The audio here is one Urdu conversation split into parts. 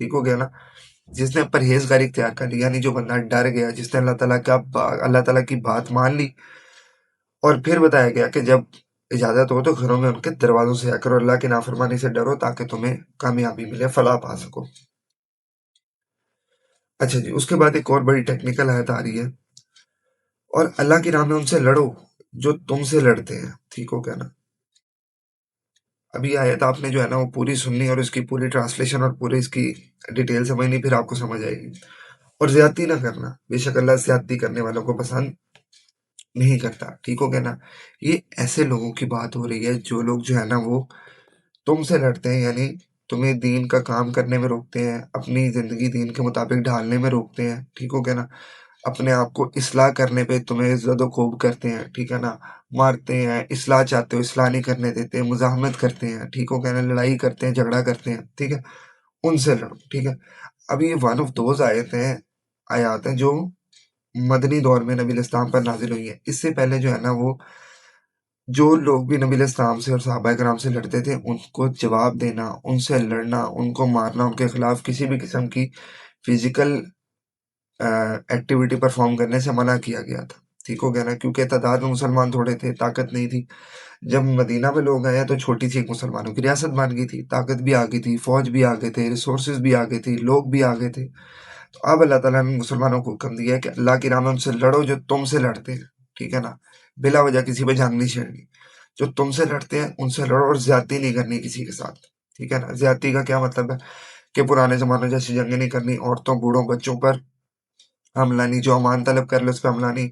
ٹھیک ہو گیا نا؟ جس نے پرہیزگاری اختیار کر لی، یعنی جو بندہ ڈر گیا، جس نے اللہ تعالیٰ کی بات مان لی، اور پھر بتایا گیا کہ جب اجازت ہو تو گھروں میں ان کے دروازوں سے آ کر اللہ کی نافرمانی سے ڈرو تاکہ تمہیں کامیابی ملے، فلاح پا سکو۔ اچھا جی، اس کے بعد ایک اور بڑی ٹیکنیکل آیت آ رہی ہے، اور اللہ کی راہ میں ان سے لڑو جو تم سے لڑتے ہیں۔ ٹھیک ہو گیا نا؟ ابھی آیت آپ نے جو ہے نا وہ پوری سننی، اور اس کی پوری ٹرانسلیشن اور پوری اس کی ڈیٹیل سمجھنی، پھر آپ کو سمجھ آئے گی۔ اور زیادتی نہ کرنا، بے شک اللہ زیادتی کرنے والوں کو پسند نہیں کرتا۔ ٹھیک ہو گیا نا؟ یہ ایسے لوگوں کی بات ہو رہی ہے جو لوگ جو ہے نا وہ تم سے لڑتے ہیں، یعنی تمہیں دین کا کام کرنے میں روکتے ہیں، اپنی زندگی دین کے مطابق ڈھالنے میں روکتے ہیں۔ ٹھیک ہو گیا نا؟ اپنے آپ کو اصلاح کرنے پہ تمہیں زد و کوب کرتے ہیں، ٹھیک ہے نا؟ مارتے ہیں، اصلاح چاہتے ہو اصلاح نہیں کرنے دیتے، مزاحمت کرتے ہیں، ٹھیک ہو گیا نا؟ لڑائی کرتے ہیں، جھگڑا کرتے ہیں، ٹھیک ہے؟ ان سے لڑو، ٹھیک ہے؟ اب یہ ون آف دوز آیات ہیں جو مدنی دور میں نبی الاسلام پر نازل ہوئی ہیں۔ اس سے پہلے جو ہے نا وہ جو لوگ بھی نبی الاسلام سے اور صحابہ کرام سے لڑتے تھے، ان کو جواب دینا، ان سے لڑنا، ان کو مارنا، ان کے خلاف کسی بھی قسم کی فزیکل ایکٹیویٹی پرفارم کرنے سے منع کیا گیا تھا۔ ٹھیک ہو گیا نا؟ کیونکہ تعداد میں مسلمان تھوڑے تھے، طاقت نہیں تھی۔ جب مدینہ میں لوگ آئے تو چھوٹی سی ایک مسلمانوں کی ریاست بن گئی تھی، طاقت بھی آ گئی تھی، فوج بھی آ گئے تھے، ریسورسز بھی آ گئے تھے، لوگ بھی آ گئے تھے۔ تو اب اللہ تعالیٰ نے مسلمانوں کو حکم دیا ہے کہ اللہ کی راہ میں ان سے لڑو جو تم سے لڑتے ہیں، ٹھیک ہے نا؟ بلا وجہ کسی پہ جنگ نہیں چھیڑنی، جو تم سے لڑتے ہیں ان سے لڑو، اور زیادتی نہیں کرنی کسی کے ساتھ، ٹھیک ہے نا؟ زیادتی کا کیا مطلب ہے کہ پرانے زمانوں جیسی جنگیں نہیں کرنی، عورتوں بوڑھوں بچوں پر حملہ نہیں، جو امان طلب کر لے اس پہ حملہ نہیں،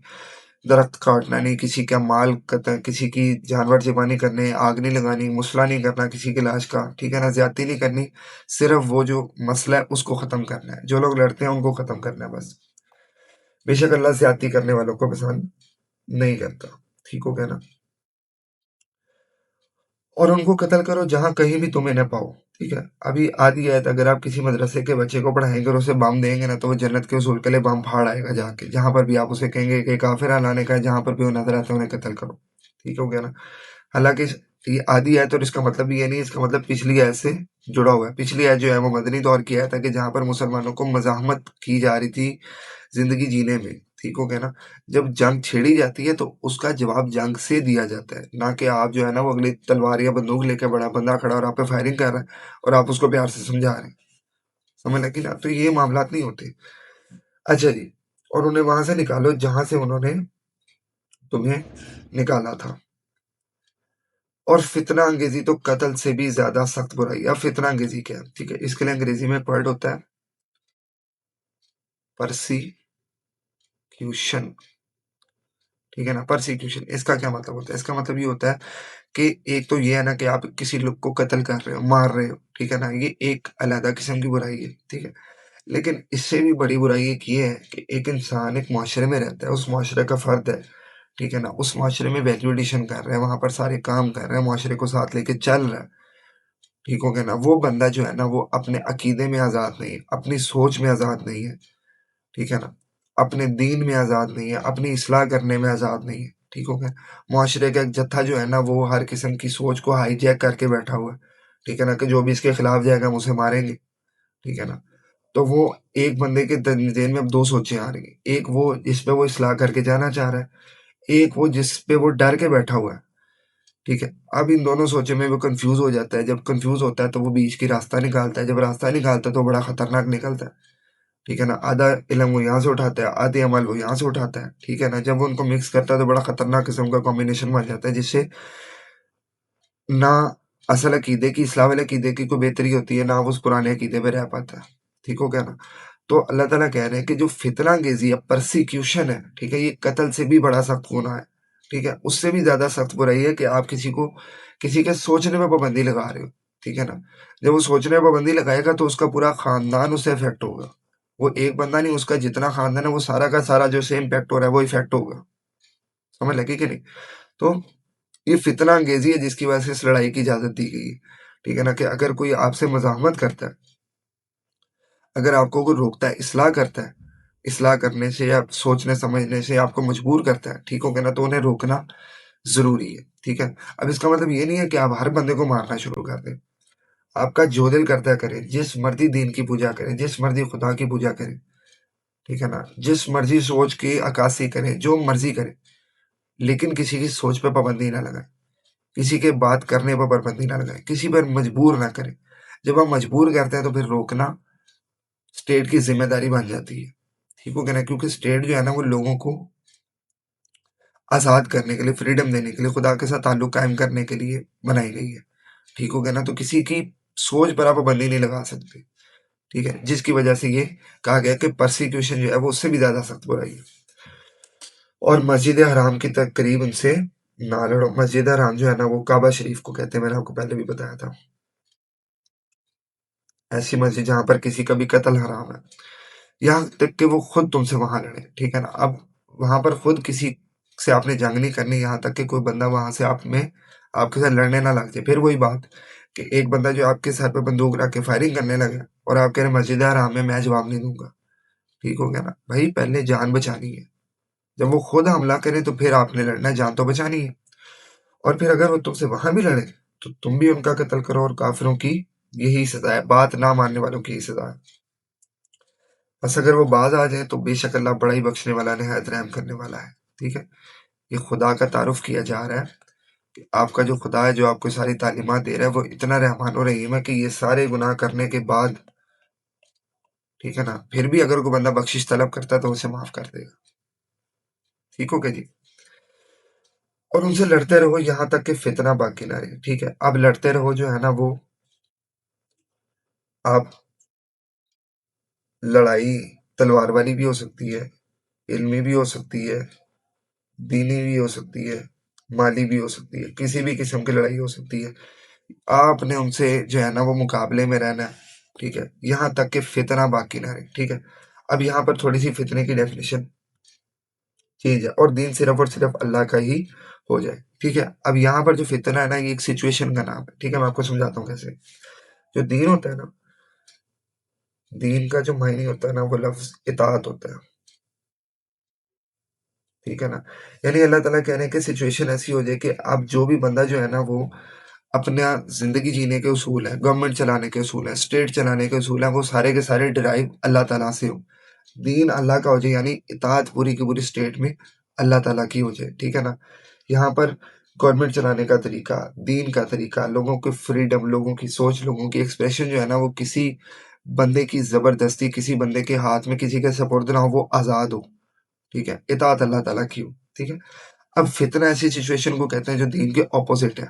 درخت کاٹنا نہیں، کسی کا مال قتل، کسی کی جانور ذبح کرنے، آگ نہیں لگانی، مسئلہ نہیں کرنا کسی کے لاش کا، ٹھیک ہے نا؟ زیادتی نہیں کرنی، صرف وہ جو مسئلہ ہے اس کو ختم کرنا ہے، جو لوگ لڑتے ہیں ان کو ختم کرنا ہے بس۔ بے شک اللہ زیادتی کرنے والوں کو پسند نہیں کرتا۔ ٹھیک ہو گیا نا؟ اور ان کو قتل کرو جہاں کہیں بھی تم انہیں پاؤ، ٹھیک ہے؟ ابھی آدھی آیت، اگر آپ کسی مدرسے کے بچے کو پڑھائیں گے اور اسے بم دیں گے نا تو وہ جنت کے اصول کے لیے بم پھاڑ آئے گا جا کے، جہاں پر بھی آپ اسے کہیں گے کہ کافر لانے کا ہے، جہاں پر بھی وہ نظر آتے ہیں انہیں قتل کرو۔ ٹھیک ہو گیا نا؟ حالانکہ یہ آدھی آیت، اور اس کا مطلب یہ نہیں، اس کا مطلب پچھلی آیت سے جڑا ہوا ہے۔ پچھلی آیت جو ہے وہ مدنی دور کی آیت ہے کہ جہاں پر مسلمانوں کو مزاحمت کی جا رہی تھی زندگی جینے میں، ٹھیک ہو گیا نا؟ جب جنگ چھیڑی جاتی ہے تو اس کا جواب جنگ سے دیا جاتا ہے، نہ کہ آپ جو ہے نا وہ اگلی تلوار یا بندوق لے کے بڑا بندہ کھڑا اور آپ پہ فائرنگ کر رہا ہے اور آپ اس کو پیار سے سمجھا رہے ہیں، سمجھ لگی نا؟ تو یہ معاملات نہیں ہوتے۔ اچھا جی، اور انہیں وہاں سے نکالو جہاں سے انہوں نے تمہیں نکالا تھا، اور فتنہ انگیزی تو قتل سے بھی زیادہ سخت برائی ہے۔ اب فتنہ انگیزی کیا ہے؟ ٹھیک ہے، اس کے لیے انگریزی میں ورڈ ہوتا ہے پرسیکیوشن، ٹھیک ہے نا؟ پرسیکیوشن، اس کا کیا مطلب ہوتا ہے؟ اس کا مطلب یہ ہوتا ہے کہ ایک تو یہ ہے نا کہ آپ کسی لوگ کو قتل کر رہے ہو، مار رہے ہو، ٹھیک ہے نا؟ یہ ایک علیحدہ قسم کی برائی ہے، ٹھیک ہے؟ لیکن اس سے بھی بڑی برائی ایک یہ ہے کہ ایک انسان ایک معاشرے میں رہتا ہے، اس معاشرے کا فرد ہے، ٹھیک ہے نا؟ اس معاشرے میں ویلیو ایڈیشن کر رہا ہے، وہاں پر سارے کام کر رہا ہے، معاشرے کو ساتھ لے کے چل رہا ہے، ٹھیک ہو گیا نا؟ وہ بندہ جو ہے نا وہ اپنے عقیدے میں آزاد نہیں ہے، اپنی سوچ میں آزاد نہیں ہے، ٹھیک ہے نا؟ اپنے دین میں آزاد نہیں ہے، اپنی اصلاح کرنے میں آزاد نہیں ہے، ٹھیک ہو گیا؟ معاشرے کا ایک جتھا جو ہے نا وہ ہر قسم کی سوچ کو ہائی جیک کر کے بیٹھا ہوا ہے، ٹھیک ہے نا؟ کہ جو بھی اس کے خلاف جائے گا ہم اسے ماریں گے، ٹھیک ہے نا؟ تو وہ ایک بندے کے ذہن میں اب دو سوچیں آ رہی ہیں، ایک وہ جس پہ وہ اصلاح کر کے جانا چاہ رہا ہے، ایک وہ جس پہ وہ ڈر کے بیٹھا ہوا ہے، ٹھیک ہے؟ اب ان دونوں سوچیں میں وہ کنفیوز ہو جاتا ہے، جب کنفیوز ہوتا ہے تو وہ بیچ کی راستہ نکالتا ہے، جب راستہ نکالتا ہے تو بڑا خطرناک نکلتا ہے، ٹھیک ہے نا؟ آدھا علم وہ یہاں سے اٹھاتا ہے، آدھے عمل وہ یہاں سے اٹھاتا ہے، ٹھیک ہے نا؟ جب وہ ان کو مکس کرتا ہے تو بڑا خطرناک قسم کا کمبینیشن بن جاتا ہے، جس سے نہ اصل عقیدے کی، اصلاح والے عقیدے کی کوئی بہتری ہوتی ہے، نہ وہ اس پرانے عقیدے پہ رہ پاتا ہے، ٹھیک ہو گیا نا؟ تو اللہ تعالیٰ کہہ رہے ہیں کہ جو فتنہ انگیزی ہے، پرسیکیوشن ہے، ٹھیک ہے؟ یہ قتل سے بھی بڑا سخت گناہ ہے، ٹھیک ہے؟ اس سے بھی زیادہ سخت برائی ہے کہ آپ کسی کے سوچنے میں پابندی لگا رہے ہو، ٹھیک ہے نا؟ جب وہ سوچنے میں پابندی لگائے گا تو اس کا پورا خاندان اس سے افیکٹ ہوگا، وہ ایک بندہ نہیں، اس کا جتنا خاندان ہے وہ سارا کا سارا جو سے امپیکٹ ہو رہا ہے وہ افیکٹ ہوگا، سمجھ لگی کہ نہیں؟ تو یہ فتنہ انگیزی ہے جس کی وجہ سے اس لڑائی کی اجازت دی گئی ہے، ٹھیک ہے نا؟ کہ اگر کوئی آپ سے مزاحمت کرتا ہے، اگر آپ کو کوئی روکتا ہے، اصلاح کرتا ہے، اصلاح کرنے سے یا سوچنے سمجھنے سے آپ کو مجبور کرتا ہے، ٹھیک ہو گیا نا؟ تو انہیں روکنا ضروری ہے، ٹھیک ہے؟ اب اس کا مطلب یہ نہیں ہے کہ آپ ہر بندے کو مارنا شروع کر دیں، آپ کا جو دل کرتا ہے کریں، جس مرضی دین کی پوجا کریں، جس مرضی خدا کی پوجا کریں، ٹھیک ہے نا، جس مرضی سوچ کی عکاسی کریں، جو مرضی کریں، لیکن کسی کی سوچ پہ پابندی نہ لگائیں، کسی کے بات کرنے پر پابندی نہ لگائیں، کسی پر مجبور نہ کریں۔ جب ہم مجبور کرتے ہیں تو پھر روکنا اسٹیٹ کی ذمہ داری بن جاتی ہے، ٹھیک ہو گیا نا، کیونکہ اسٹیٹ جو ہے نا وہ لوگوں کو آزاد کرنے کے لیے، فریڈم دینے کے لیے، خدا کے ساتھ تعلق قائم کرنے کے لیے بنائی گئی ہے، ٹھیک ہو گیا نا، تو کسی کی سوچ پر آپ پابندی نہیں لگا سکتے، ٹھیک ہے، جس کی وجہ سے یہ کہا گیا کہ پرسیکیوشن جو ہے وہ اس سے بھی زیادہ سخت برائی ہے۔ اور مسجد حرام کی قریب ان سے نہ لڑو۔ مسجد حرام جو ہے نا وہ کعبہ شریف کو کہتے ہیں، میں نے آپ کو پہلے بھی بتایا تھا، ایسی مسجد جہاں پر کسی کا بھی قتل حرام ہے، یہاں تک کہ وہ خود تم سے وہاں لڑے، ٹھیک ہے نا۔ اب وہاں پر خود کسی سے آپ نے جنگ نہیں کرنی، یہاں تک کہ کوئی بندہ وہاں سے آپ کے ساتھ لڑنے نہ لگ جائے۔ پھر وہی بات کہ ایک بندہ جو آپ کے سر پہ بندوق رکھ کے فائرنگ کرنے لگے اور آپ کہہ رہے مسجد حرام میں جواب نہیں دوں گا، ٹھیک ہو گیا نا۔ بھائی پہلے جان بچانی ہے، جب وہ خود حملہ کرے تو پھر آپ نے لڑنا ہے، جان تو بچانی ہے۔ اور پھر اگر وہ تم سے وہاں بھی لڑے تو تم بھی ان کا قتل کرو، اور کافروں کی یہی سزا ہے، بات نہ ماننے والوں کی یہی سزا ہے۔ بس اگر وہ باز آ جائے تو بے شک اللہ بڑا ہی بخشنے والا، نہایت رحم کرنے والا ہے، ٹھیک ہے۔ یہ خدا کا تعارف کیا جا رہا ہے کہ آپ کا جو خدا ہے، جو آپ کو ساری تعلیمات دے رہا ہے، وہ اتنا رحمان و رحیم ہے کہ یہ سارے گناہ کرنے کے بعد، ٹھیک ہے نا، پھر بھی اگر کوئی بندہ بخشش طلب کرتا ہے تو اسے معاف کر دے گا، ٹھیک ہو گیا جی۔ اور ان سے لڑتے رہو یہاں تک کہ فتنہ باقی نہ رہے، ٹھیک ہے۔ اب لڑتے رہو جو ہے نا وہ آپ لڑائی تلوار والی بھی ہو سکتی ہے، علمی بھی ہو سکتی ہے، دینی بھی ہو سکتی ہے، مالی بھی ہو سکتی ہے، کسی بھی قسم کی لڑائی ہو سکتی ہے۔ آپ نے ان سے جو ہے نا وہ مقابلے میں رہنا ہے، ٹھیک ہے، یہاں تک کہ فتنہ باقی نہ رہے، ٹھیک ہے۔ اب یہاں پر تھوڑی سی فتنے کی ڈیفینیشن چیز ہے، اور دین صرف اور صرف اللہ کا ہی ہو جائے، ٹھیک ہے۔ اب یہاں پر جو فتنہ ہے نا یہ ایک سچویشن کا نام ہے، ٹھیک ہے، میں آپ کو سمجھاتا ہوں کیسے۔ جو دین ہوتا ہے نا، دین کا جو معنی ہوتا ہے نا وہ لفظ اطاعت ہوتا ہے، ٹھیک ہے نا۔ یعنی اللہ تعالیٰ کہہ رہے ہیں کہ سچویشن ایسی ہو جائے کہ اب جو بھی بندہ جو ہے نا وہ اپنا زندگی جینے کے اصول ہیں، گورنمنٹ چلانے کے اصول ہیں، اسٹیٹ چلانے کے اصول ہیں، وہ سارے کے سارے ڈرائیو اللہ تعالیٰ سے ہو، دین اللہ کا ہو جائے، یعنی اطاعت پوری کی پوری اسٹیٹ میں اللہ تعالیٰ کی ہو جائے، ٹھیک ہے نا۔ یہاں پر گورنمنٹ چلانے کا طریقہ، دین کا طریقہ، لوگوں کی فریڈم، لوگوں کی سوچ، لوگوں کی ایکسپریشن جو ہے نا وہ کسی بندے کی زبردستی، کسی بندے کے ہاتھ میں کسی کے سپرد نہ ہو، وہ آزاد ہو، ٹھیک ہے، اطاعت اللہ تعالیٰ کی ہو، ٹھیک ہے۔ اب فتنہ ایسی سچویشن کو کہتے ہیں جو دین کے اپوزٹ ہے،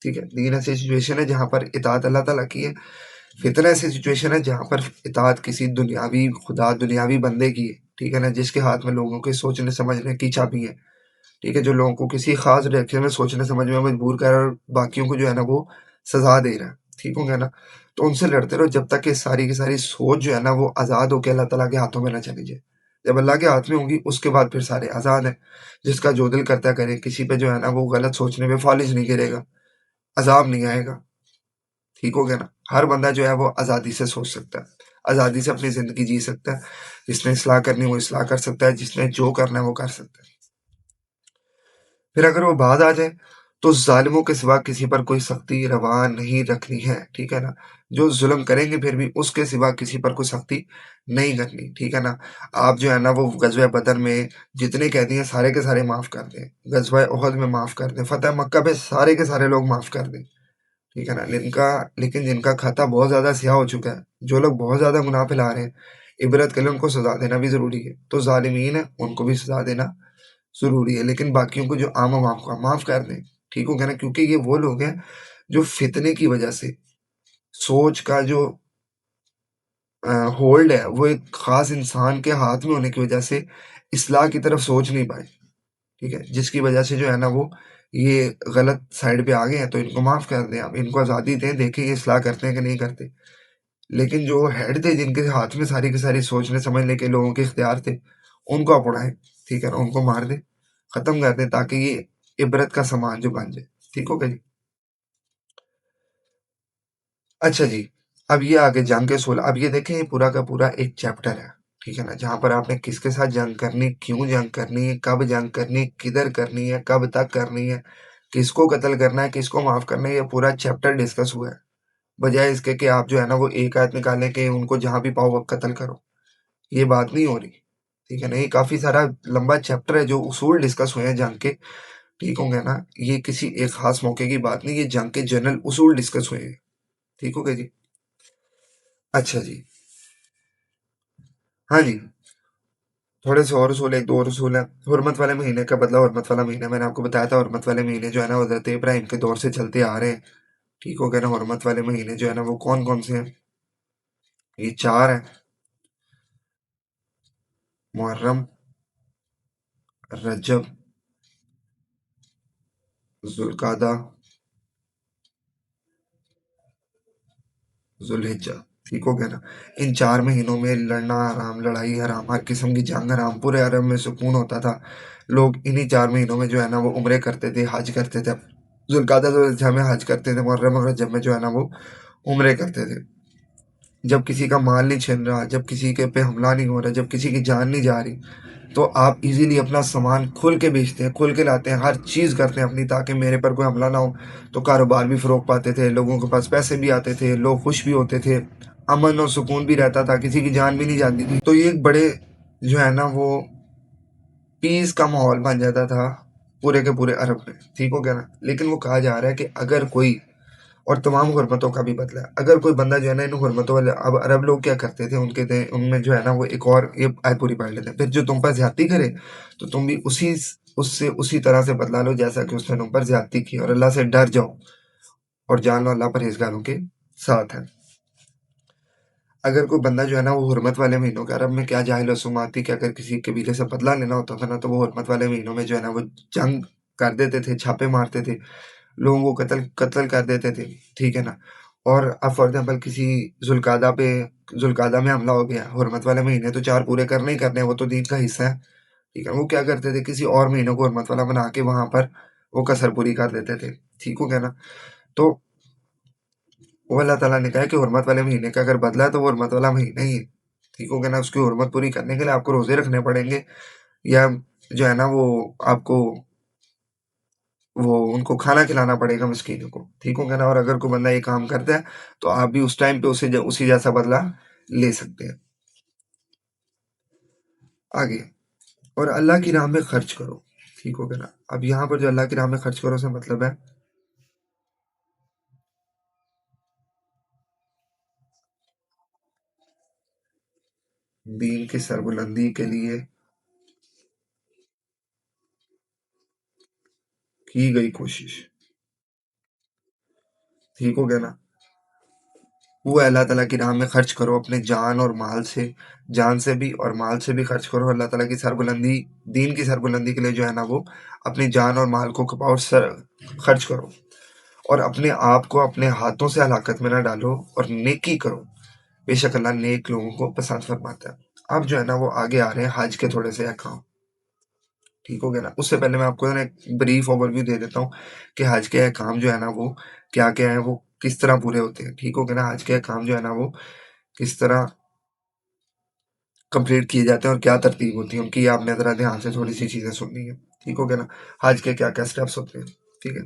ٹھیک ہے۔ دین ایسی سچویشن ہے جہاں پر اطاعت اللہ تعالیٰ کی ہے، فتنہ ایسی سچویشن ہے جہاں پر اطاعت کسی دنیاوی خدا، دنیاوی بندے کی ہے، ٹھیک ہے نا، جس کے ہاتھ میں لوگوں کے سوچنے سمجھنے کی چابی ہے، ٹھیک ہے، جو لوگوں کو کسی خاص ڈائریکشن میں سوچنے سمجھنے میں مجبور کر رہا ہے اور باقیوں کو جو ہے نا وہ سزا دے رہا ہے، ٹھیک ہو گیا نا۔ تو ان سے لڑتے رہو جب تک کہ ساری کی ساری سوچ جو ہے نا وہ آزاد ہو کے اللہ تعالیٰ کے ہاتھوں میں نہ چلی جائے۔ جب اللہ کے ہاتھ میں ہوں گی اس کے بعد پھر سارے آزاد ہیں، جس کا جو دل کرتا کرے، کسی پہ جو ہے نا وہ غلط سوچنے پہ فالج نہیں گرے گا، عذاب نہیں آئے گا، ٹھیک ہو گیا نا۔ ہر بندہ جو ہے وہ آزادی سے سوچ سکتا ہے، آزادی سے اپنی زندگی جی سکتا ہے، جس نے اصلاح کرنی وہ اصلاح کر سکتا ہے، جس نے جو کرنا ہے وہ کر سکتا ہے۔ پھر اگر وہ باز آ جائے تو ظالموں کے سوا کسی پر کوئی سختی روا نہیں رکھنی ہے، ٹھیک ہے نا۔ جو ظلم کریں گے پھر بھی اس کے سوا کسی پر کوئی سختی نہیں کرنی، ٹھیک ہے نا۔ آپ جو ہے نا وہ غزوہ بدر میں جتنے قیدی ہیں سارے کے سارے معاف کر دیں، غزوہ احد میں معاف کر دیں، فتح مکہ پہ سارے کے سارے لوگ معاف کر دیں، ٹھیک ہے نا۔ لیکن جن کا کھاتا بہت زیادہ سیاہ ہو چکا ہے، جو لوگ بہت زیادہ گناہ پھیلا رہے ہیں، عبرت کے لیے ان کو سزا دینا بھی ضروری ہے۔ تو ظالمین ہیں ان کو بھی سزا دینا ضروری ہے، لیکن باقیوں کو جو عام عوام کو معاف کر دیں، ٹھیک ہو گیا نا، کیونکہ یہ وہ لوگ ہیں جو فتنے کی وجہ سے سوچ کا جو ہولڈ ہے وہ ایک خاص انسان کے ہاتھ میں ہونے کی وجہ سے اصلاح کی طرف سوچ نہیں پائے، ٹھیک ہے، جس کی وجہ سے جو ہے نا وہ یہ غلط سائڈ پہ آ گئے ہیں۔ تو ان کو معاف کر دیں، آپ ان کو آزادی دیں، دیکھیں یہ اصلاح کرتے ہیں کہ نہیں کرتے۔ لیکن جو ہیڈ تھے جن کے ہاتھ میں ساری کی ساری سوچنے سمجھنے کے لوگوں کے اختیار تھے، ان کو آپ اڑائیں، ٹھیک ہے نا، ان کو مار دیں، ختم کر دیں، تاکہ یہ عبرت کا سامان جو بن جائے، ٹھیک ہو گیا جی۔ اچھا جی، اب یہ آگے جنگ کے اصول، اب یہ دیکھیں یہ پورا کا پورا ایک چیپٹر ہے، ٹھیک ہے نا، جہاں پر آپ نے کس کے ساتھ جنگ کرنی، کیوں جنگ کرنی ہے، کب جنگ کرنی، کدھر کرنی ہے، کب تک کرنی ہے، کس کو قتل کرنا ہے، کس کو معاف کرنا ہے، یہ پورا چیپٹر ڈسکس ہوا ہے۔ بجائے اس کے کہ آپ جو ہے نا وہ ایک آیت نکالیں کہ ان کو جہاں بھی پاؤ وہ قتل کرو. یہ بات نہیں ہو رہی. ٹھیک ہے نا. یہ کافی سارا لمبا چیپٹر ہے جو اصول ڈسکس ہوئے ہیں جنگ کے. ٹھیک ہو گیا نا. یہ کسی ایک خاص موقع کی بات نہیں, یہ جنگ کے جنرل اصول ڈسکس ہوئے ہیں. ٹھیک ہو گیا جی. اچھا جی. ہاں جی. تھوڑے سے اور اصول, ایک دو اور اصول ہیں. حرمت والے مہینے کا بدلہ حرمت والا مہینہ. میں نے آپ کو بتایا تھا حرمت والے مہینے جو ہے نا حضرت ابراہیم کے دور سے چلتے آ رہے ہیں. ٹھیک ہو گیا نا. حرمت والے مہینے جو ہے نا وہ کون کون سے ہیں؟ یہ 4 ہیں: محرم، رجب، ذوالقعدہ، ذوالحجہ. ٹھیک ہو گیا نا. ان 4 مہینوں میں لڑنا حرام، لڑائی حرام، ہر قسم کی جنگ حرام. پورے عرب میں سکون ہوتا تھا. لوگ انہی 4 مہینوں میں جو ہے نا وہ عمرے کرتے تھے، حج کرتے تھے. ذوالقعدہ ذوالحجہ میں حج کرتے تھے، محرم اور رجب میں جو ہے نا وہ عمرے کرتے تھے. جب کسی کا مال نہیں چھن رہا، جب کسی کے پہ حملہ نہیں ہو رہا، جب کسی کی جان نہیں جا رہی، تو آپ ایزیلی اپنا سامان کھل کے بیچتے ہیں، کھل کے لاتے ہیں، ہر چیز کرتے ہیں اپنی تاکہ میرے پر کوئی حملہ نہ ہو. تو کاروبار بھی فروغ پاتے تھے، لوگوں کے پاس پیسے بھی آتے تھے، لوگ خوش بھی ہوتے تھے، امن اور سکون بھی رہتا تھا، کسی کی جان بھی نہیں جاتی تھی. تو یہ ایک بڑے جو ہے نا وہ پیس کا ماحول بن جاتا تھا پورے کے پورے عرب میں. ٹھیک ہو گیا نا. لیکن وہ کہا جا رہا ہے کہ اگر کوئی، اور تمام حرمتوں کا بھی بدلہ ہے، اگر کوئی بندہ جو ہے نا ان حرمتوں والے، اب عرب لوگ کیا کرتے تھے، ان میں جو ہے نا وہ ایک اور یہ آیت پوری پڑھ لیتے ہیں: پھر جو تم پر زیادتی کرے تو تم بھی اسی طرح سے بدلا لو جیسا کہ اس نے تم پر زیادتی کی، اور اللہ سے ڈر جاؤ اور جان لو اللہ پرہیزگاروں کے ساتھ ہے. اگر کوئی بندہ جو ہے نا وہ حرمت والے مہینوں کے، عرب میں کیا جاہل رسومات تھی کہ اگر کسی قبیلے سے بدلہ لینا ہوتا تھا نا تو وہ حرمت والے مہینوں میں جو ہے نا وہ جنگ کر دیتے تھے، چھاپے مارتے تھے، لوگوں کو قتل کر دیتے تھے. ٹھیک ہے نا. اور اب فار ایگزامپل کسی ذوالقعدہ میں حملہ ہو گیا، حرمت والے مہینے تو 4 پورے کرنے ہی کرنے ہیں، وہ تو دین کا حصہ ہے. ٹھیک ہے. وہ کیا کرتے تھے، کسی اور مہینوں کو حرمت والا بنا کے وہاں پر وہ کسر پوری کر دیتے تھے. ٹھیک ہو گیا نا. تو وہ اللہ تعالیٰ نے کہا کہ حرمت والے مہینے کا اگر بدلا ہے تو وہ حرمت والا مہینہ ہی ہے. ٹھیک ہو گیا نا. اس کی حرمت پوری کرنے کے لیے آپ کو روزے رکھنے پڑیں گے، یا جو ہے نا وہ آپ کو ان کو کھانا کھلانا پڑے گا مسکینوں کو. ٹھیک ہو گیا نا. اور اگر کوئی بندہ یہ کام کرتا ہے تو آپ بھی اس ٹائم پہ اسی جیسا بدلہ لے سکتے ہیں. آگے، اور اللہ کی راہ میں خرچ کرو. ٹھیک ہو گیا نا. اب یہاں پر جو اللہ کی راہ میں خرچ کرو سے مطلب ہے دین کی سربلندی کے لیے کی گئی کوشش. ٹھیک ہو گیا نا. وہ اللہ تعالیٰ کی راہ میں خرچ کرو اپنے جان اور مال سے، جان سے بھی اور مال سے بھی خرچ کرو. اللہ تعالیٰ کی سربلندی، دین کی سربلندی کے لیے جو ہے نا وہ اپنی جان اور مال کو کھپاؤ، خرچ کرو. اور اپنے آپ کو اپنے ہاتھوں سے ہلاکت میں نہ ڈالو اور نیکی کرو، بے شک اللہ نیک لوگوں کو پسند فرماتا ہے. اب جو ہے نا وہ آگے آ رہے ہیں حج کے تھوڑے سے احکام. ٹھیک ہو گیا نا. اس سے پہلے میں آپ کو ایک بریف اوور ویو دے دیتا ہوں کہ حج کے احکام جو ہے نا وہ کیا کیا ہے، وہ کس طرح پورے ہوتے ہیں. ٹھیک ہو گیا نا. حج کے احکام جو ہے نا وہ کس طرح کمپلیٹ کیے جاتے ہیں اور کیا ترتیب ہوتی ہے ان کی، آپ نے ذرا دھیان سے تھوڑی سی چیزیں سننی ہے. ٹھیک ہو گیا نا. حج کے کیا کیا سٹیپس ہوتے ہیں. ٹھیک ہے.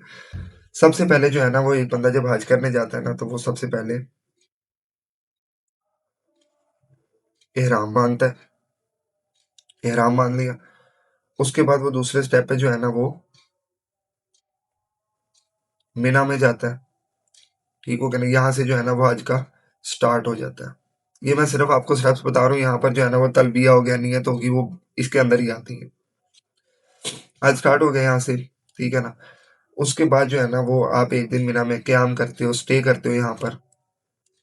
سب سے پہلے جو ہے نا وہ ایک بندہ جب حج کرنے جاتا ہے نا تو وہ سب سے پہلے احرام باندھتا ہے. احرام باندھ لیا. اس کے بعد وہ دوسرے سٹیپ پہ جو ہے نا وہ مینا میں جاتا ہے. ٹھیک ہو گیا نا. یہاں سے جو ہے نا وہ حج کا سٹارٹ ہو جاتا ہے. یہ میں صرف آپ کو سٹیپس بتا رہا ہوں. یہاں پر جو ہے نا وہ تلبیہ ہو گیا، نیت ہوگی، وہ اس کے اندر ہی آتی ہے. حج سٹارٹ ہو گیا یہاں سے. ٹھیک ہے نا. اس کے بعد جو ہے نا وہ آپ ایک دن مینا میں قیام کرتے ہو، سٹے کرتے ہو یہاں پر،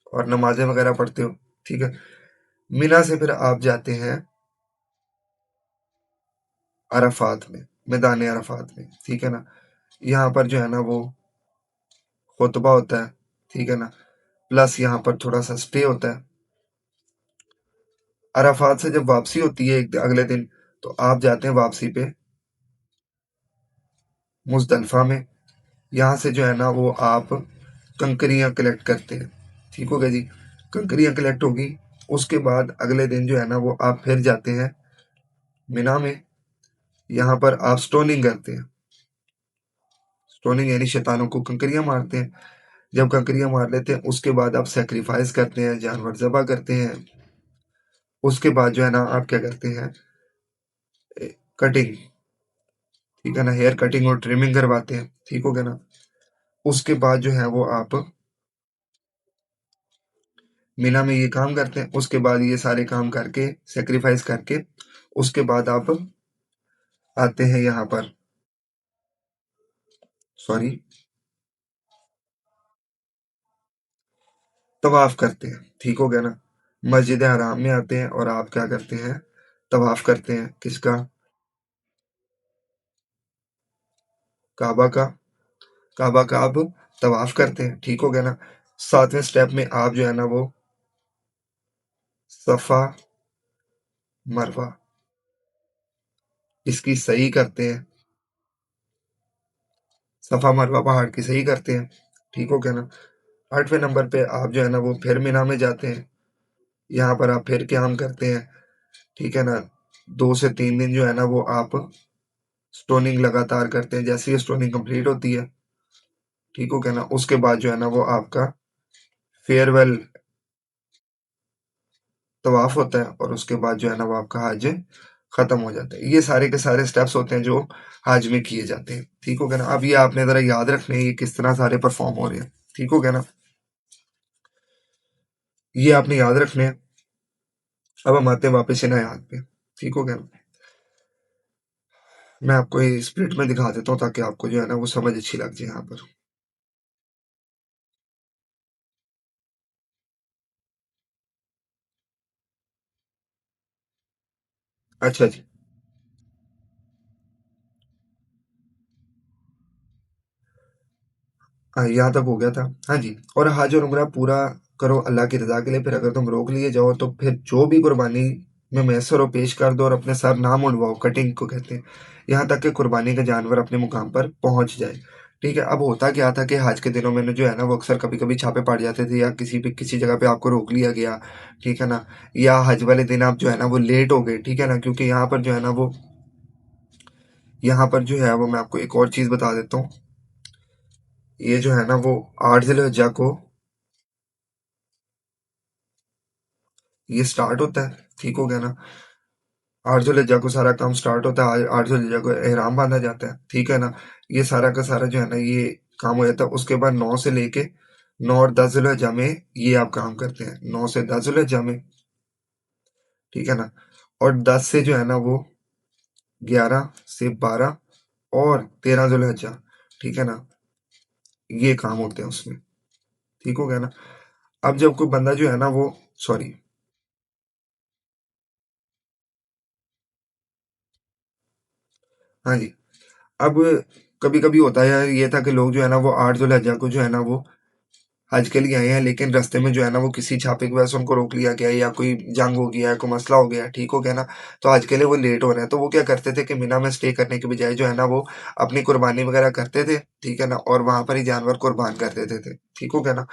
اور نمازیں وغیرہ پڑھتے ہو. ٹھیک ہے. مینا سے پھر آپ جاتے ہیں عرفات میں، میدان عرفات میں. ٹھیک ہے نا. یہاں پر جو ہے نا وہ خطبہ ہوتا ہے. ٹھیک ہے نا. پلس یہاں پر تھوڑا سا سٹے ہوتا ہے. عرفات سے جب واپسی ہوتی ہے اگلے دن، تو آپ جاتے ہیں واپسی پہ مزدلفہ میں. یہاں سے جو ہے نا وہ آپ کنکریاں کلیکٹ کرتے ہیں. ٹھیک ہو گیا جی. کنکریاں کلیکٹ ہوگی. اس کے بعد اگلے دن جو ہے نا وہ آپ پھر جاتے ہیں مینا میں. یہاں پر آپ سٹوننگ کرتے ہیں. سٹوننگ یعنی شیطانوں کو کنکریاں مارتے ہیں. جب ککریاں مار لیتے ہیں اس کے بعد آپ سیکریفائز کرتے ہیں، جانور ذبح کرتے ہیں، اس کے بعد جو ہے نا آپ کیا کرتے ہیں، کٹنگ، ٹھیک ہے نا، ہیئر کٹنگ اور ٹریمنگ کرواتے ہیں، ٹھیک ہو گیا نا۔ اس کے بعد جو ہے وہ آپ مینا میں یہ کام کرتے ہیں، اس کے بعد یہ سارے کام کر کے سیکریفائز کر کے اس کے بعد آپ آتے ہیں یہاں پر، سوری، طواف کرتے ہیں، ٹھیک ہو گیا نا۔ مسجد حرام میں آتے ہیں اور آپ کیا کرتے ہیں، طواف کرتے ہیں، کس کا، کعبہ کا، کعبہ کا آپ طواف کرتے ہیں، ٹھیک ہو گیا نا۔ 7ویں سٹیپ میں آپ جو ہے نا وہ صفا مروہ اس کی صحیح کرتے ہیں، صفا مروہ پہاڑ کی صحیح کرتے ہیں، ٹھیک ہو گیا نا۔ 8ویں نمبر پہ آپ جو ہے نا وہ پھر مینا میں جاتے ہیں، یہاں پر آپ پھر قیام کرتے ہیں، ٹھیک ہے نا۔ 2 سے 3 دن جو ہے نا وہ آپ سٹوننگ لگاتار کرتے ہیں، جیسے یہ سٹوننگ کمپلیٹ ہوتی ہے، ٹھیک ہو گیا نا، اس کے بعد جو ہے نا وہ آپ کا فیئر ویل طواف ہوتا ہے، اور اس کے بعد جو ہے نا وہ آپ کا حج ختم ہو جاتا ہے۔ یہ سارے کے سارے سٹیپس ہوتے ہیں جو حج میں کیے جاتے ہیں، ٹھیک ہو گیا نا۔ اب یہ آپ نے ذرا یاد رکھنے ہیں یہ کس طرح سارے پرفارم ہو رہے ہیں، ٹھیک ہو گیا نا، یہ آپ نے یاد رکھنے ہیں۔ اب ہم آتے ہیں واپس عنایات پہ، ٹھیک ہو گیا نا۔ میں آپ کو یہ اسپلٹ میں دکھا دیتا ہوں تاکہ آپ کو جو ہے نا وہ سمجھ اچھی لگ جائے یہاں پر۔ اچھا جی، یہاں تک ہو گیا تھا، ہاں جی۔ اور حج اور عمرہ پورا کرو اللہ کی رضا کے لیے، پھر اگر تم روک لیے جاؤ تو پھر جو بھی قربانی میں میسر ہو پیش کر دو اور اپنے سر نہ منڈواؤ، کٹنگ کو کہتے ہیں، یہاں تک کہ قربانی کا جانور اپنے مقام پر پہنچ جائے، ٹھیک ہے۔ اب ہوتا کیا تھا کہ حج کے دنوں میں جو ہے نا وہ اکثر کبھی کبھی چھاپے پڑ جاتے تھے، یا کسی جگہ پہ آپ کو روک لیا گیا، ٹھیک ہے نا، یا حج والے دن آپ جو ہے نا وہ لیٹ ہو گئے، ٹھیک ہے نا، کیونکہ یہاں پر جو ہے نا وہ یہاں پر جو ہے وہ میں آپ کو ایک اور چیز بتا دیتا ہوں، یہ جو ہے نا وہ 8 ذی الحجہ کو یہ سٹارٹ ہوتا ہے، ٹھیک ہو گیا نا۔ 8 ذی الحجہ کو سارا کام سٹارٹ ہوتا ہے، 8 ذی الحجہ کو احرام باندھا جاتا ہے، ٹھیک ہے نا۔ یہ سارا کا سارا جو ہے نا یہ کام ہو جاتا ہے، اس کے بعد 9 سے لے کے 9 اور 10 ذی الحجہ میں یہ آپ کام کرتے ہیں، 9 سے 10 ذی الحجہ میں، ٹھیک ہے نا۔ اور 10 سے جو ہے نا وہ 11 سے 12 اور 13 ذی الحجہ، ٹھیک ہے نا، یہ کام ہوتے ہیں اس میں، ٹھیک ہو گیا نا۔ اب جب کوئی بندہ جو ہے نا وہ، سوری، ہاں جی، اب کبھی کبھی ہوتا ہے یہ تھا کہ لوگ جو ہے نا وہ 8 ذی الحجہ کو جو ہے نا وہ حج کے لیے آئے ہیں، لیکن رستے میں جو ہے نا وہ کسی چھاپے کی وجہ سے ان کو روک لیا گیا، یا کوئی جنگ ہو گیا ہے، کوئی مسئلہ ہو گیا ہے، ٹھیک ہو گیا نا، تو حج کے لیے وہ لیٹ ہو رہے ہیں، تو وہ کیا کرتے تھے کہ مینا میں اسٹے کرنے کے بجائے جو ہے نا وہ اپنی قربانی وغیرہ کرتے تھے، ٹھیک ہے نا، اور وہاں پر ہی جانور قربان کر دیتے تھے، ٹھیک ہو گیا نا۔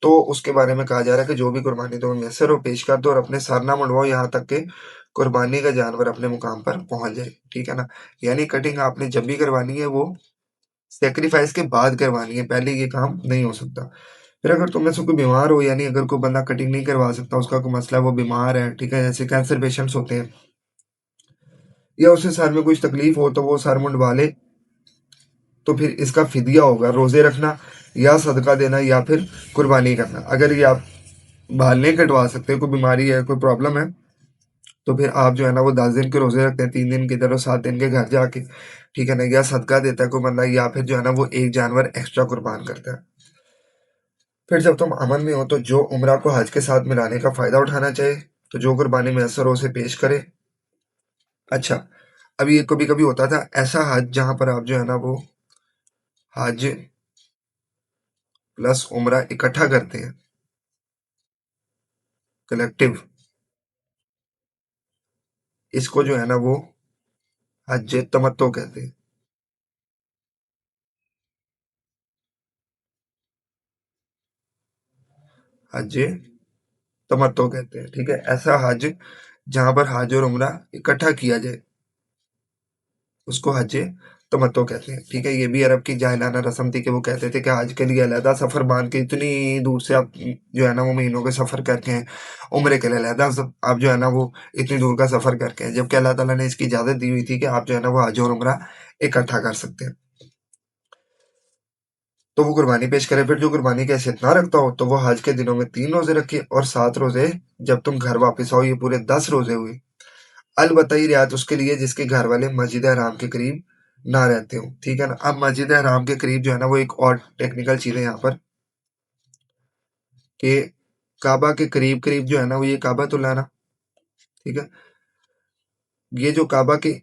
تو اس کے بارے میں کہا جا رہا ہے کہ جو بھی قربانی تمہیں میسر ہو پیش کر دو، اور اپنے سر نہ منڈواؤ یہاں تک کہ قربانی کا جانور اپنے مقام پر پہنچ جائے، ٹھیک ہے نا۔ یعنی کٹنگ آپ نے جب بھی کروانی ہے وہ سیکریفائس کے بعد کروانی ہے، پہلے یہ کام نہیں ہو سکتا۔ پھر اگر تم میں سے کوئی بیمار ہو، یعنی اگر کوئی بندہ کٹنگ نہیں کروا سکتا، اس کا کوئی مسئلہ ہے، وہ بیمار ہے، ٹھیک ہے، جیسے کینسر پیشنٹس ہوتے ہیں، یا اسے سر میں کچھ تکلیف ہو تو وہ سر منڈوا لے، تو پھر اس کا فدیہ ہوگا روزے رکھنا، یا صدقہ دینا، یا پھر قربانی کرنا۔ اگر یہ آپ بال نہیں کٹوا سکتے، کوئی بیماری ہے، کوئی پرابلم ہے، تو پھر آپ جو ہے نا وہ 10 دن کے روزے رکھتے ہیں، 3 دن کے ادھر اور 7 دن کے گھر جا کے، ٹھیک ہے نا، یا صدقہ دیتا ہے کوئی بندہ، یا پھر جو ہے نا وہ ایک جانور ایکسٹرا قربان کرتا ہے۔ پھر جب تم امن میں ہو تو جو عمرہ کو حج کے ساتھ ملانے کا فائدہ اٹھانا چاہے تو جو قربانی میسر ہو اسے پیش کرے۔ اچھا، اب یہ کبھی کبھی ہوتا تھا ایسا حج جہاں پر آپ جو ہے نا وہ حج پلس عمرہ اکٹھا کرتے ہیں، کلیکٹیو، اس کو جو ہے نا وہ حج تمتع کہتے ہیں، حج تمتع کہتے ہیں، ٹھیک ہے۔ ایسا حج جہاں پر حج اور عمرہ اکٹھا کیا جائے اس کو حج تمتع کہتے ہیں، ٹھیک ہے۔ یہ بھی عرب کی جاہلانہ رسم تھی کہ وہ کہتے تھے کہ آج کے لیے علیحدہ سفر باندھ کے اتنی دور سے آپ جو ہے نا وہ مہینوں کے سفر کر کے ہیں، عمرے کے لیے علیحدہ آپ جو ہے نا وہ اتنی دور کا سفر کر کے ہیں، جبکہ اللہ تعالیٰ نے اس کی اجازت دی ہوئی تھی کہ آپ جو ہے نا وہ حج اور عمرہ اکٹھا کر سکتے ہیں۔ تو وہ قربانی پیش کرے۔ پھر جو قربانی کی حیثیت نہ رکھتا ہو تو وہ حج کے دنوں میں 3 روزے رکھے اور 7 روزے جب تم گھر واپس آؤ، یہ پورے 10 روزے ہوئے۔ البتہ یہ رعایت اس کے لیے جس کے گھر والے مسجد حرام کے قریب نہ رہتے ہوں، ٹھیک ہے نا۔ اب مسجد حرام کے قریب جو ہے نا وہ ایک اور ٹیکنیکل چیز ہے یہاں پر کہ کعبہ کے قریب جو ہے نا وہ یہ کعبہ تو لانا، ٹھیک ہے۔ یہ جو کعبہ کے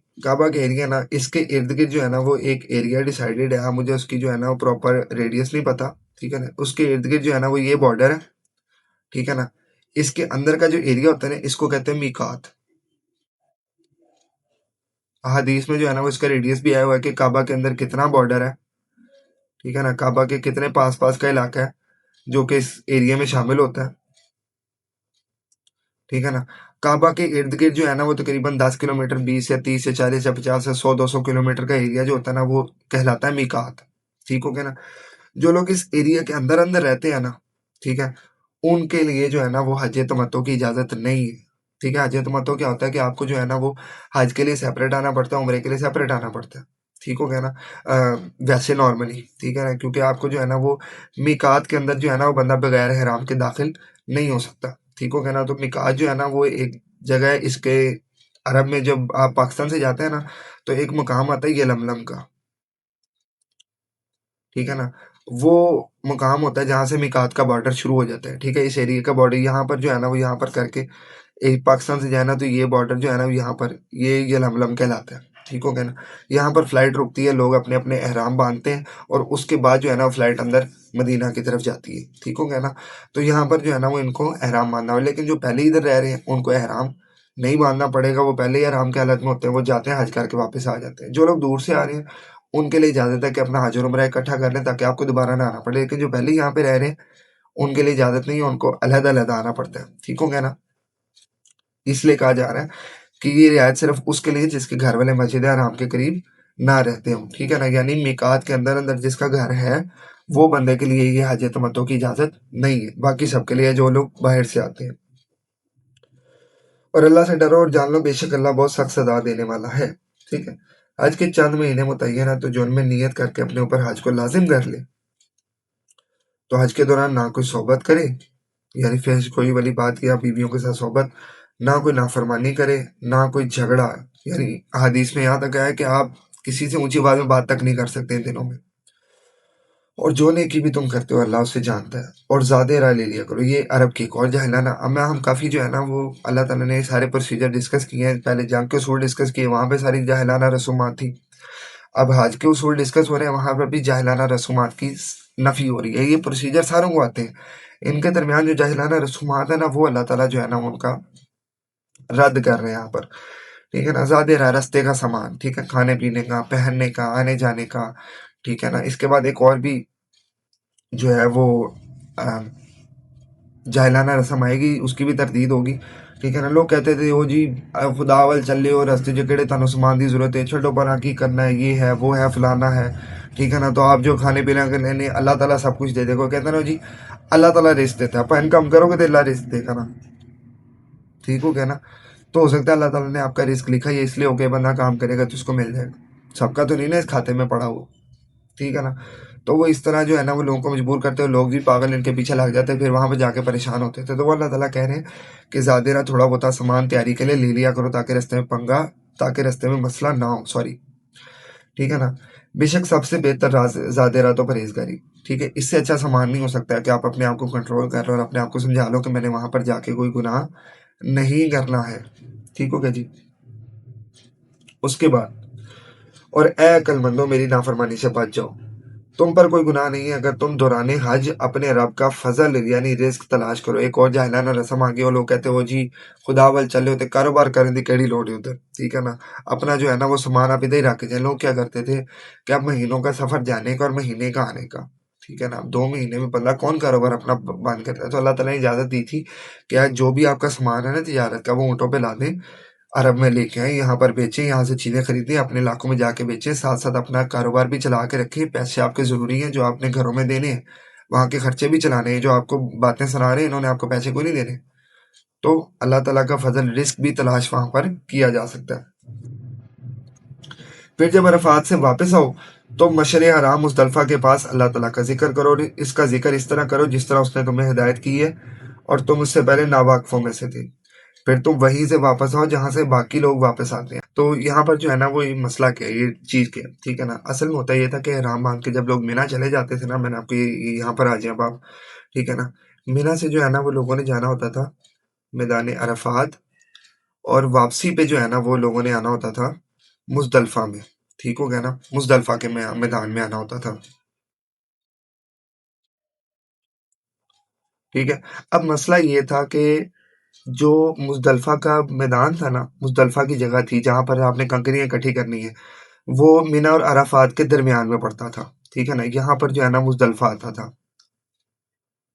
ایریا نا، اس کے ارد گرد جو ہے نا وہ ایک ایریا ڈیسائیڈڈ ہے، مجھے اس کی جو ہے نا وہ پراپر ریڈیس نہیں پتا، ٹھیک ہے نا۔ اس کے ارد گرد جو ہے نا وہ یہ بارڈر ہے، ٹھیک ہے نا۔ اس کے اندر کا جو ایریا ہوتا ہے نا اس کو کہتے ہیں میقات۔ حدیث میں جو ہے نا وہ اس کا ریڈیس بھی آیا ہوا ہے کہ کعبہ کے اندر کتنا بارڈر ہے، ٹھیک ہے نا، کعبہ کے کتنے پاس کا علاقہ ہے جو کہ اس ایریا میں شامل ہوتا ہے، ٹھیک ہے نا۔ کعبہ کے ارد گرد جو ہے نا وہ تقریباً 10 کلومیٹر، 20 یا 30 یا 40 یا 50 یا 100 200 کلومیٹر کا ایریا جو ہوتا ہے نا وہ کہلاتا ہے میقات، ٹھیک ہو گیا نا۔ جو لوگ اس ایریا کے اندر رہتے ہیں نا، ٹھیک ہے، ان کے لیے جو ہے نا وہ حج تمتع کی اجازت نہیں ہے، ٹھیک ہے۔ حج تمتع کیا ہوتا ہے کہ آپ کو جو ہے نا وہ حج کے لیے سیپریٹ آنا پڑتا ہے، عمرے کے لیے سیپریٹ آنا پڑتا ہے، ٹھیک ہو گیا نا، ویسے نارملی، ٹھیک ہے نا، کیونکہ آپ کو جو ہے نا وہ میقات کے اندر جو ہے نا وہ بندہ بغیر احرام کے داخل نہیں ہو سکتا، ٹھیک ہو گیا نا۔ تو میقات جو ہے نا وہ ایک جگہ ہے، اس کے عرب میں جب آپ پاکستان سے جاتے ہیں نا تو ایک مقام آتا ہے یلملم کا، ٹھیک ہے نا۔ وہ مقام ہوتا ہے جہاں سے میقات کا بارڈر شروع ہو جاتا ہے، ٹھیک ہے۔ اس ایریا کا بارڈر یہاں پر جو ہے نا وہ یہاں پر کر کے ایک پاکستان سے جائے نا تو یہ بارڈر جو ہے نا یہاں پر یہ یلملم کہلاتا ہے، ٹھیک ہو گیا نا۔ یہاں پر فلائٹ رکتی ہے، لوگ اپنے اپنے احرام باندھتے ہیں اور اس کے بعد جو ہے نا فلائٹ اندر مدینہ کی طرف جاتی ہے، ٹھیک ہو گیا نا۔ تو یہاں پر جو ہے نا وہ ان کو احرام باندھنا ہو، لیکن جو پہلے ادھر رہ رہے ہیں ان کو احرام نہیں باندھنا پڑے گا، وہ پہلے ہی احرام کی حالت میں ہوتے ہیں، وہ جاتے ہیں حج کر کے واپس آ جاتے ہیں۔ جو لوگ دور سے آ رہے ہیں ان کے لیے اجازت ہے کہ اپنا حج اور عمرہ اکٹھا کر لیں تاکہ آپ کو دوبارہ نہ آنا پڑے، لیکن جو پہلے یہاں پہ رہ رہے ہیں ان کے لیے اجازت نہیں ہے، ان کو علیحدہ آنا پڑتا ہے، ٹھیک ہو گیا نا۔ اس لیے کہا جا رہا ہے کہ یہ رعایت صرف اس کے لیے جس کے گھر والے مسجد حرام کے قریب نہ رہتے ہوں، ٹھیک ہے نا۔ یعنی میقات کے اندر جس کا گھر ہے وہ بندے کے لیے یہ حج تمتع کی اجازت نہیں ہے، باقی سب کے لیے جو لوگ باہر سے آتے ہیں۔ اور اللہ سے ڈرو اور جان لو بے شک اللہ بہت سخت سزا دینے والا ہے، ٹھیک ہے۔ حج کے چند مہینے متعین ہے تو جو ان میں نیت کر کے اپنے اوپر حج کو لازم کر لے تو حج کے دوران نہ کوئی صحبت کرے، یعنی فحش کوئی والی بات کیا بیویوں کے ساتھ صحبت، نہ کوئی نافرمانی کرے، نہ کوئی جھگڑا، یعنی حدیث میں یہاں تک آیا کہ آپ کسی سے اونچی آواز میں بات تک نہیں کر سکتے ان دنوں میں۔ اور جو نیکی بھی تم کرتے ہو اللہ اسے جانتا ہے، اور زیادہ رائے لے لیا کرو۔ یہ عرب کی ایک اور جاہلانہ ہم کافی جو ہے نا وہ اللہ تعالیٰ نے سارے پروسیجر ڈسکس کیے ہیں، پہلے جنگ کے اصول ڈسکس کیے، وہاں پہ ساری جاہلانہ رسومات تھی، اب حج کے اصول ڈسکس ہو رہے ہیں، وہاں پر بھی جاہلانہ رسومات کی نفی ہو رہی ہے۔ یہ پروسیجر ساروں کو آتے ہیں، ان کے درمیان جو جاہلانہ رسومات ہیں نا وہ اللہ تعالیٰ جو ہے نا ان کا رد کر رہے ہیں یہاں پر، ٹھیک ہے نا۔ زیادہ رستے کا سامان، ٹھیک ہے، کھانے پینے کا، پہننے کا، آنے جانے کا، ٹھیک ہے نا۔ اس کے بعد ایک اور بھی جو ہے وہ جاہلانہ رسم آئے گی، اس کی بھی تردید ہوگی، ٹھیک ہے نا۔ لوگ کہتے تھے او جی خدا وال چلے ہو رستے جکڑے تانوں سامان دی ضرورت ہے، چھٹو پرا کی کرنا ہے، یہ ہے وہ ہے فلانا ہے، ٹھیک ہے نا۔ تو آپ جو کھانے پینے کے لیے اللہ تعالیٰ سب کچھ دے دے گا، کہتے ہیں نا جی اللہ تعالیٰ رزق دیتا ہے، آپ انکم کرو گے تو اللہ رزق دے گا نا، ٹھیک ہو گیا نا۔ تو ہو سکتا ہے اللہ تعالیٰ نے آپ کا رزق لکھا، یہ اس لیے ہو کہ بندہ کام کرے گا تو اس کو مل جائے گا، سب کا تو نہیں نا اس کھاتے میں پڑا ہو، ٹھیک ہے نا۔ تو وہ اس طرح جو ہے نا وہ لوگوں کو مجبور کرتے ہیں، لوگ بھی پاگل ان کے پیچھے لگ جاتے ہیں، پھر وہاں پہ جا کے پریشان ہوتے تھے۔ تو وہ اللہ تعالیٰ کہہ رہے ہیں کہ زیادہ تھوڑا بہت سامان تیاری کے لیے لے لیا کرو تاکہ رستے میں مسئلہ نہ ہو، ٹھیک ہے نا۔ بے شک سب سے بہتر زیادہ رہا تو پرہیزگاری، ٹھیک ہے۔ اس سے اچھا سامان نہیں ہو سکتا ہے کہ آپ اپنے آپ کو کنٹرول کر لو اور اپنے آپ کو سمجھا لو کہ میں نے وہاں پر جا کے کوئی گناہ نہیں کرنا ہے، ٹھیک ہو گیا جی۔ اس کے بعد اور اے عقل مندو میری نافرمانی سے بچ جاؤ، تم پر کوئی گناہ نہیں ہے اگر تم دوران حج اپنے رب کا فضل یعنی رزق تلاش کرو۔ ایک اور جاہلانہ رسم آگے اور لوگ کہتے ہو جی خدا وال چلے ہوتے کاروبار کرنے دی کیڑی لوڑ ہے ادھر، ٹھیک ہے نا۔ اپنا جو ہے نا وہ سامان آپ ادھر ہی رکھ جائیں۔ لوگ کیا کرتے تھے کہ اب مہینوں کا سفر جانے کا اور مہینے کا آنے کا، ٹھیک ہے نا، 2 مہینے میں بندہ کون کاروبار اپنا بند کرتا ہے۔ تو اللہ تعالیٰ نے اجازت دی تھی کہ جو بھی آپ کا سامان ہے نا تجارت کا وہ اونٹوں پہ لا دیں، عرب میں لے کے آئیں، یہاں پر بیچیں، یہاں سے چیزیں خریدیں، اپنے علاقوں میں جا کے بیچیں، ساتھ ساتھ اپنا کاروبار بھی چلا کے رکھیں، پیسے آپ کے ضروری ہیں جو آپ نے گھروں میں دینے ہیں، وہاں کے خرچے بھی چلانے ہیں، جو آپ کو باتیں سنا رہے ہیں انہوں نے آپ کو پیسے کوئی نہیں دینے۔ تو اللہ تعالیٰ کا فضل، رزق بھی تلاش وہاں پر کیا جا سکتا ہے۔ پھر جب عرفات سے واپس آؤ تو مشعر حرام مزدلفہ کے پاس اللہ تعالیٰ کا ذکر کرو، اور اس کا ذکر اس طرح کرو جس طرح اس نے تمہیں ہدایت کی ہے، اور تم اس سے پہلے ناواقفوں میں سے تھے۔ پھر تم وہیں سے واپس آؤ جہاں سے باقی لوگ واپس آتے ہیں۔ تو یہاں پر جو ہے نا وہ یہ مسئلہ کیا ہے، یہ چیز کیا ہے، ٹھیک ہے نا۔ اصل میں ہوتا یہ تھا کہ احرام باندھ کے جب لوگ مینا چلے جاتے تھے نا، میں نے آپ کو یہاں پر آ جائیں آپ، ٹھیک ہے نا، مینا سے جو ہے نا وہ لوگوں نے جانا ہوتا تھا میدان عرفات، اور واپسی پہ جو ہے نا وہ لوگوں نے آنا ہوتا تھا مزدلفہ میں، ٹھیک ہو گیا نا، مزدلفہ کے میدان میں آنا ہوتا تھا، ٹھیک ہے۔ اب مسئلہ یہ تھا کہ جو مزدلفہ کا میدان تھا نا، مزدلفہ کی جگہ تھی جہاں پر آپ نے کنکریاں اکٹھی کرنی ہے، وہ مینا اور عرفات کے درمیان میں پڑتا تھا، ٹھیک ہے نا۔ یہاں پر جو ہے نا مزدلفہ آتا تھا،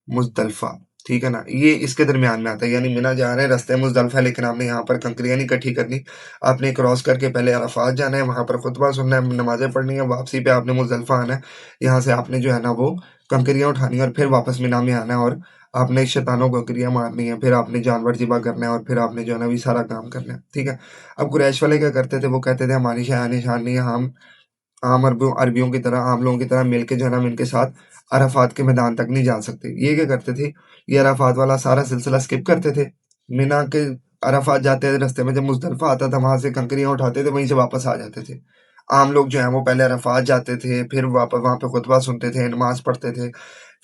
مزدلفہ، ٹھیک ہے نا، یہ اس کے درمیان میں آتا ہے، یعنی مینا جا رہے ہیں، رستے مزدلفہ ہے، لیکن آپ نے یہاں پر کنکریاں نہیں اکٹھی کرنی، آپ نے کراس کر کے پہلے عرفات جانا ہے، وہاں پر خطبہ سننا ہے، نمازیں پڑھنی ہے، واپسی پہ آپ نے مزدلفہ آنا ہے، یہاں سے آپ نے جو ہے نا وہ کنکریاں اٹھانی ہے، اور پھر واپس مینا میں آنا ہے، اور آپ نے شیطانوں کو کنکریاں مارنی ہے، پھر آپ نے جانور ذبح کرنا ہے، اور پھر آپ نے جو ہے نا بھی سارا کام کرنا ہے، ٹھیک ہے۔ اب قریش والے کیا کرتے تھے، وہ کہتے تھے ہماری شاہ نشان نہیں ہے، ہم عام عربیوں کی طرح، عام لوگوں کی طرح مل کے جو ہے نا ہم ان کے ساتھ عرفات کے میدان تک نہیں جا سکتے۔ یہ کیا کرتے تھے، یہ عرفات والا سارا سلسلہ اسکپ کرتے تھے، مینا کے عرفات جاتے تھے، رستے میں جب مزدلفہ آتا تھا وہاں سے کنکریاں اٹھاتے تھے، وہیں سے واپس آ جاتے تھے۔ عام لوگ جو ہیں وہ پہلے عرفات جاتے تھے، پھر واپس وہاں پہ خطبہ سنتے تھے، نماز پڑھتے تھے،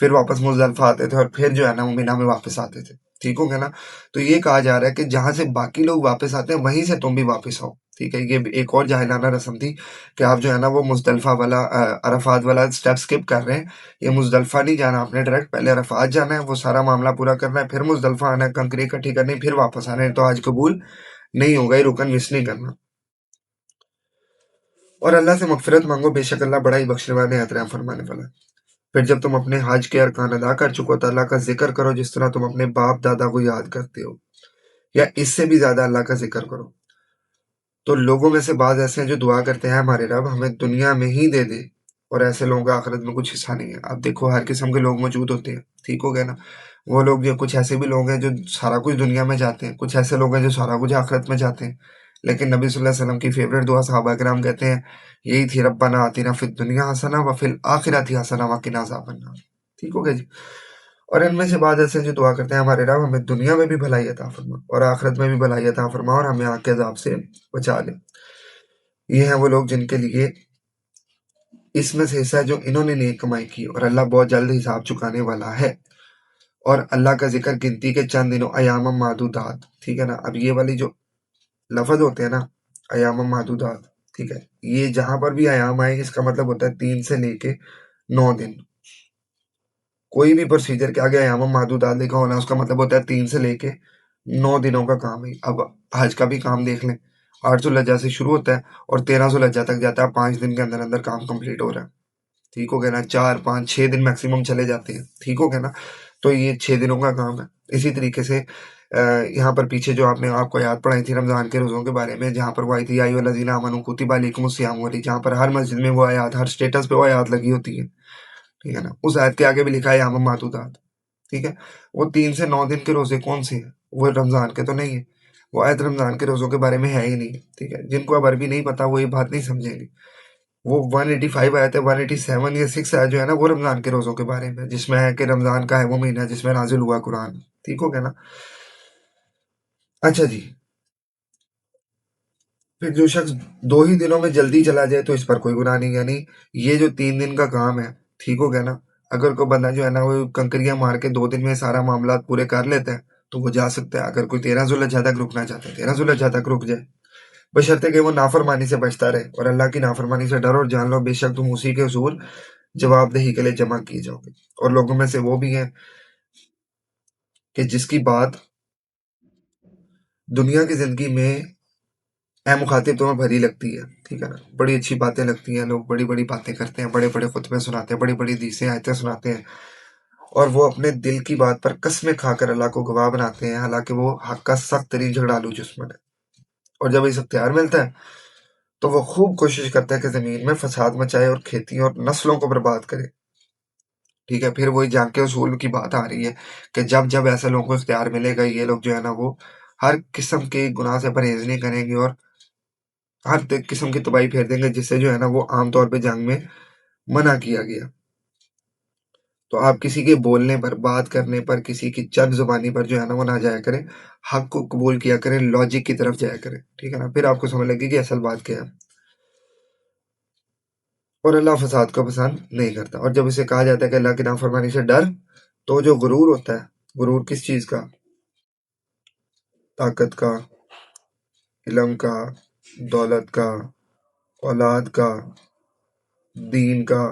پھر واپس مزدلفہ آتے تھے، اور پھر جو ہے نا وہ مینا میں واپس آتے تے، ٹھیک ہو گیا نا۔ تو یہ کہا جا رہا ہے کہ جہاں سے باقی لوگ واپس آتے ہیں وہیں سے تم بھی واپس آؤ، ٹھیک ہے۔ یہ ایک اور جاہلانہ رسم تھی کہ آپ جو ہے نا وہ مزدلفہ والا عرفات والا اسٹیپ اسکپ کر رہے ہیں، یہ مزدلفہ نہیں جانا آپ نے، ڈائریکٹ پہلے عرفات جانا ہے، وہ سارا معاملہ پورا کرنا ہے، پھر مزدلفہ آنا ہے، کنکری اکٹھی کرنی، پھر واپس آنا ہے، تو آج قبول نہیں ہوگا، یہ رکن مس نہیں کرنا۔ اور اللہ سے مغفرت مانگو، بے شک اللہ بڑا ہی بخشنے والے، احترام فرمانے والا ہے۔ پھر جب تم اپنے حج کے ارکان ادا کر چکو تو اللہ کا ذکر کرو جس طرح تم اپنے باپ دادا کو یاد کرتے ہو، یا اس سے بھی زیادہ اللہ کا ذکر کرو۔ تو لوگوں میں سے بعض ایسے ہیں جو دعا کرتے ہیں ہمارے رب ہمیں دنیا میں ہی دے دے، اور ایسے لوگوں کا آخرت میں کچھ حصہ نہیں ہے۔ اب دیکھو ہر قسم کے لوگ موجود ہوتے ہیں، ٹھیک ہو گیا نا۔ وہ لوگ جو کچھ ایسے بھی لوگ ہیں جو سارا کچھ دنیا میں جاتے ہیں، کچھ ایسے لوگ ہیں جو سارا کچھ آخرت میں جاتے ہیں، لیکن نبی صلی اللہ علیہ وسلم کی فیوریٹ دعا صحابہ کرام کہتے ہیں یہی تھی، ربنا آتنا فی الدنیا حسنہ وفی الآخرۃ حسنہ وقنا عذاب النار، ٹھیک ہو گیا جی۔ اور ان میں سے بعض ایسے جو دعا کرتے ہیں ہمارے رب ہمیں دنیا میں بھی بھلائی عطا فرما اور آخرت میں بھی بھلائی عطا فرما، اور ہمیں آگ کے عذاب سے بچا لے۔ یہ ہیں وہ لوگ جن کے لیے اس میں سے حصہ ہے جو انہوں نے نیک کمائی کی، اور اللہ بہت جلد حساب چکانے والا ہے۔ اور اللہ کا ذکر گنتی کے چند دنوں، ایام معدودات، ٹھیک ہے نا۔ اب یہ والی جو لفظ ہوتے ہیں نا، ایام معدودات، ٹھیک ہے، یہ جہاں پر بھی ایام آئے اس کا مطلب ہوتا ہے 3 سے لے کے 9 دن۔ کوئی بھی پروسیجر کے آگے ایام معدودات لکھا ہونا اس کا مطلب ہوتا ہے 3 سے لے کے 9 دنوں کا کام ہے۔ اب حج کا بھی کام دیکھ لیں، 8 ذوالحجہ سے شروع ہوتا ہے اور 13 ذوالحجہ تک جاتا ہے، 5 دن کے اندر اندر کام کمپلیٹ ہو رہا ہے، ٹھیک ہو گیا نا۔ 4 5 6 دن میکسیمم چلے جاتے ہیں، ٹھیک ہو گیا نا۔ تو یہ 6 دنوں کا کام ہے۔ اسی طریقے سے یہاں پر پیچھے جو آپ کو آیات پڑھائی تھی رمضان کے روزوں کے بارے میں، جہاں پر وہ آئی تھی یا ایھا الذین آمنوا کتب علیکم الصیام والی، جہاں پر ہر مسجد میں وہ آیات، ہر سٹیٹس پہ وہ آیات لگی ہوتی ہے، ٹھیک ہے نا۔ اس آیت کے آگے بھی لکھا ہے ایام معدودات، ٹھیک ہے۔ وہ 3 سے 9 دن کے روزے کون سے ہیں؟ وہ رمضان کے تو نہیں ہے، وہ آیت رمضان کے روزوں کے بارے میں ہے ہی نہیں، ٹھیک ہے۔ جن کو اب عربی نہیں پتا وہ یہ بات نہیں سمجھیں گے۔ وہ 185 آیت ہے، 187 یا 6 آیت جو ہے نا وہ رمضان کے روزوں کے بارے میں، جس میں ہے کہ رمضان کا ہے وہ مہینہ جس میں نازل ہوا قرآن، ٹھیک ہو گیا نا۔ اچھا جی، پھر جو شخص 2 ہی دنوں میں جلدی چلا جائے تو اس پر کوئی گناہ نہیں، یعنی یہ جو 3 دن کا کام ہے، ٹھیک ہو گیا نا۔ اگر کوئی بندہ جو ہے نا وہ کنکریاں مار کے 2 دن میں سارا معاملات پورے کر لیتا ہے تو وہ جا سکتا ہے۔ اگر کوئی 13 ذوالحجہ تک رکنا چاہتا ہے 13 ذوالحجہ تک رک جائے، بشرطے کہ وہ نافرمانی سے بچتا رہے، اور اللہ کی نافرمانی سے ڈرو اور جان لو بے شک تم اسی کے حضور جواب دہی کے لیے جمع کیے جاؤ گے۔ اور لوگوں میں سے وہ بھی ہیں کہ جس کی بات دنیا کی زندگی میں اے مخاطب تمہیں بھری لگتی ہے، ٹھیک ہے نا، بڑی اچھی باتیں لگتی ہیں، لوگ بڑی بڑی باتیں کرتے ہیں، بڑے بڑے خطبے سناتے ہیں، بڑی بڑی حدیثیں آیتیں سناتے ہیں، اور وہ اپنے دل کی بات پر قسمیں کھا کر اللہ کو گواہ بناتے ہیں، حالانکہ وہ حق کا سخت ترین جھگڑالو دشمن ہے۔ اور جب اسے اختیار ملتا ہے تو وہ خوب کوشش کرتا ہے کہ زمین میں فساد مچائے اور کھیتی اور نسلوں کو برباد کرے. ٹھیک ہے، پھر وہی جنگ کے اصول کی بات آ رہی ہے کہ جب جب ایسے لوگوں کو اختیار ملے گا، یہ لوگ جو ہے نا وہ ہر قسم کے گناہ سے پرہیز نہیں کریں گے اور ہر قسم کی تباہی پھیر دیں گے، جس سے جو ہے نا وہ عام طور پہ جنگ میں منع کیا گیا. تو آپ کسی کے بولنے پر، بات کرنے پر، کسی کی چرب زبانی پر جو ہے نا وہ نہ جایا کریں، حق کو قبول کیا کریں، لاجک کی طرف جایا کریں. ٹھیک ہے نا، پھر آپ کو سمجھ لگے کہ اصل بات کیا ہے. اور اللہ فساد کو پسند نہیں کرتا. اور جب اسے کہا جاتا ہے کہ اللہ کی نافرمانی سے ڈر، تو جو غرور ہوتا ہے، غرور کس چیز کا؟ طاقت کا، علم کا، دولت کا، اولاد کا، دین کا.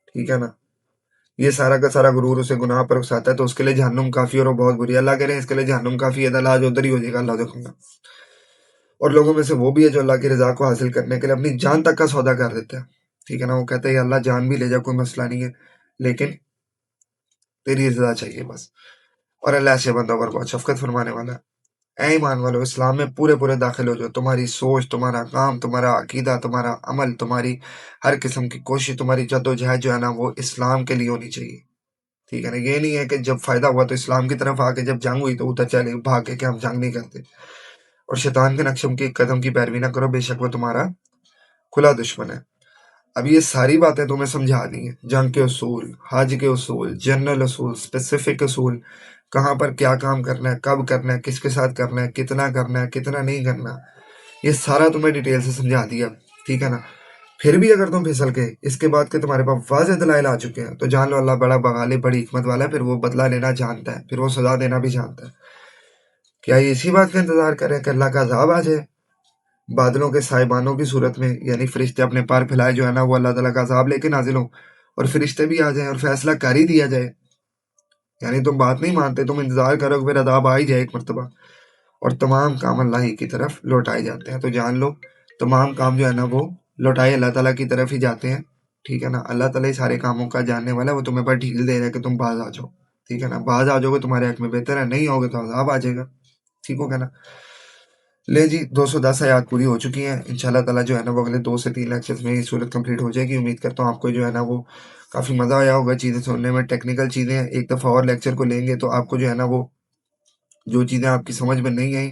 ٹھیک ہے نا، یہ سارا کا سارا غرور اسے گناہ پر اکساتا ہے، تو اس کے لیے جہنم کافی اور وہ بہت بری. اللہ کہہ رہے ہیں اس کے لیے جہنم کافی ہے، اللہ آج ادھر ہی ہو جائے گا، اللہ دیکھوں گا. اور لوگوں میں سے وہ بھی ہے جو اللہ کی رضا کو حاصل کرنے کے لیے اپنی جان تک کا سودا کر دیتا ہے. ٹھیک ہے نا، وہ کہتے ہیں اللہ جان بھی لے جا، کوئی مسئلہ نہیں ہے، لیکن تیری رضا چاہیے بس. اور اللہ ایسے بندوں پر بہت شفقت فرمانے والا ہے. اے ایمان والو، اسلام میں پورے داخل ہو جاؤ. تمہاری سوچ، تمہارا کام، تمہارا عقیدہ، تمہارا عمل، تمہاری ہر قسم کی کوشش، تمہاری جدوجہد جو ہے نا وہ اسلام کے لیے ہونی چاہیے. ٹھیک ہے نا، یہ نہیں ہے کہ جب فائدہ ہوا تو اسلام کی طرف آ کے جب جنگ ہوئی تو ادھر چلے بھاگ کے کہ ہم جنگ نہیں کرتے. اور شیطان کے نقشم کی قدم کی پیروی نہ کرو، بے شک وہ تمہارا کھلا دشمن ہے. اب یہ ساری باتیں تمہیں سمجھا دی ہیں، جنگ کے اصول، حج کے اصول، جنرل اصول، اسپیسیفک اصول، کہاں پر کیا کام کرنا ہے، کب کرنا ہے، کس کے ساتھ کرنا ہے، کتنا کرنا ہے، کتنا نہیں کرنا، یہ سارا تمہیں ڈیٹیل سے سمجھا دیا. ٹھیک ہے نا، پھر بھی اگر تم پھسل کے اس کے بعد کہ تمہارے پاس واضح دلائل آ چکے ہیں تو جان لو اللہ بڑا بغالب، بڑی حکمت والا ہے، پھر وہ بدلہ لینا جانتا ہے، پھر وہ سزا دینا بھی جانتا ہے. کیا یہ اسی بات کا انتظار کریں کہ اللہ کا عذاب آ جائے بادلوں کے سائبانوں کی صورت میں، یعنی فرشتے اپنے پار پھیلائے جو ہے نا وہ اللہ تعالیٰ کا عذاب لے کے نازل ہوں، اور فرشتے بھی آ جائیں اور فیصلہ کر ہی دیا جائے؟ یعنی تم بات نہیں مانتے، تم انتظار کرو کہ پھر عذاب آ ہی جائے ایک مرتبہ، اور تمام کام اللہ ہی کی طرف لوٹائے جاتے ہیں. تو جان لو تمام کام جو ہے نا وہ لوٹائے اللہ تعالیٰ کی طرف ہی جاتے ہیں. ٹھیک ہے نا، اللہ تعالیٰ سارے کاموں کا جاننے والا ہے، وہ تمہیں پر ڈھیل دے رہا ہے کہ تم باز آ جاؤ. ٹھیک ہے نا، باز آ جاؤ گے تمہارے حق میں بہتر ہے، نہیں ہوگے تو عذاب آ جائے گا. ٹھیک ہو گیا نا. لے جی، 210 آیات پوری ہو چکی ہیں. انشاءاللہ تعالیٰ جو ہے نا وہ اگلے 2 سے 3 لیکچرز میں یہ صورت کمپلیٹ ہو جائے گی. امید کرتا ہوں آپ کو جو ہے نا وہ کافی مزہ آیا ہوگا چیزیں سننے میں. ٹیکنیکل چیزیں ایک دفعہ اور لیکچر کو لیں گے تو آپ کو جو ہے نا وہ جو چیزیں آپ کی سمجھ میں نہیں آئیں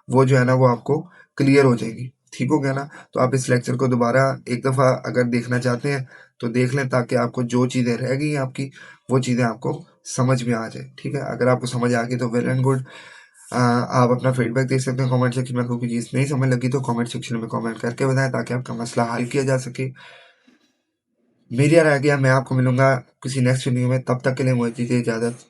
وہ جو ہے نا وہ آپ کو کلیئر ہو جائیں گی. ٹھیک ہو گیا نا. تو آپ اس لیکچر کو دوبارہ ایک دفعہ اگر دیکھنا چاہتے ہیں تو دیکھ لیں، تاکہ آپ کو جو چیزیں رہ گئی ہیں آپ کی وہ چیزیں آپ کو سمجھ میں آ جائے. ٹھیک ہے، اگر آپ کو سمجھ آ گئی تو ویل اینڈ گڈ. آپ اپنا فیڈ بیک دے سکتے ہیں کامنٹ سیکشن میں. کوئی چیز نہیں سمجھ لگی تو کامنٹ سیکشن میں کامنٹ کر کے بتائیں تاکہ آپ کا مسئلہ حل کیا جا سکے. میڈیا رہ گیا، میں آپ کو ملوں گا کسی نیکسٹ ویڈیو میں. تب تک کے لیے مجھے دیجیے اجازت.